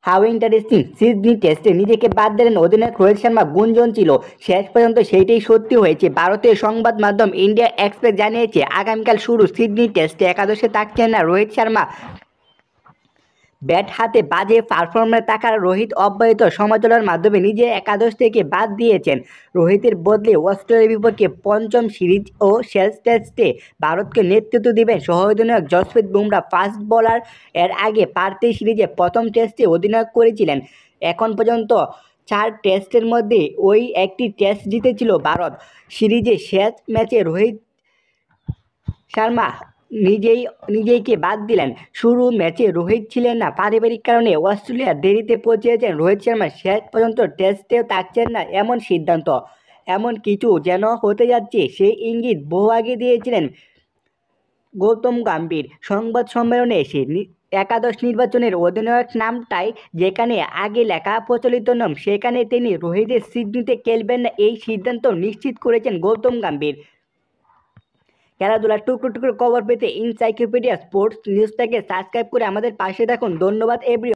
How interesting, Sydney টেস্টে নিজেকে বাদ দিলেন অধিনায়ক রোহিত শর্মা। গুঞ্জন ছিল, শেষ পর্যন্ত সেইটাই সত্যি হয়েছে। ভারতীয় সংবাদ মাধ্যম ইন্ডিয়া এক্সপ্রেস জানিয়েছে আগামীকাল শুরু সিডনি টেস্টে একাদশে থাকছেন না রোহিত শর্মা। ব্যাট হাতে বাজে পারফরম্যান্স থাকার রোহিত অব্যাহত সমালোচনার মাধ্যমে নিজে একাদশ থেকে বাদ দিয়েছেন। রোহিতের বদলে অস্ট্রেলিয়ার বিপক্ষে পঞ্চম সিরিজ ও শেষ টেস্টে ভারতকে নেতৃত্ব দেবেন সহ অধিনায়ক জসপ্রীত বুমরা ফাস্ট বোলার। এর আগে পার্থী সিরিজে প্রথম টেস্টে অধিনায়ক করেছিলেন। এখন পর্যন্ত 4 টেস্টের মধ্যে ওই একটি টেস্ট জিতেছিল ভারত। সিরিজে শেষ ম্যাচে রোহিত শর্মা নিজেকে বাদ দিলেন। শুরু ম্যাচে রোহিত ছিলেন না, পারিবারিক কারণে অস্ট্রেলিয়া দেরিতে পৌঁছেছেন। রোহিত শর্মা শেষ পর্যন্ত টেস্টেও থাকছেন না এমন সিদ্ধান্ত, এমন কিছু যেন হতে যাচ্ছে সেই ইঙ্গিত বহু আগে দিয়েছিলেন গৌতম গম্ভীর। সংবাদ সম্মেলনে এসে একাদশ নির্বাচনের অধিনায়ক নামটাই যেখানে আগে লেখা প্রচলিত নাম, সেখানে তিনি রোহিতের সিডনিতে খেলবেন না এই সিদ্ধান্ত নিশ্চিত করেছেন গৌতম গম্ভীর। খেলাধুলার টুকরো টুকরো খবর পেতে এনসাইক্লোপিডিয়া স্পোর্টস নিউজটাকে সাবস্ক্রাইব করে আমাদের পাশে থাকুন। ধন্যবাদ এভরিওয়ান।